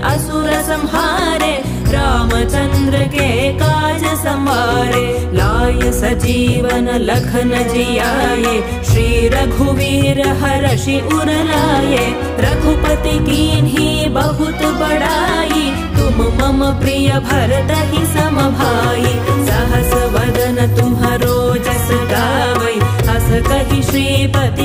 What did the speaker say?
असुर संहारे, रामचंद्र के काज संवारे। लाय सजीवन लखन जियाए, श्री रघुवीर हर्षि उर लाए। रघुपति कीन्ही बहुत बड़ाई, तुम मम प्रिय भरतहि सम भाई। सहस वदन तुम्हरो जस गावै, अस कहि श्रीपति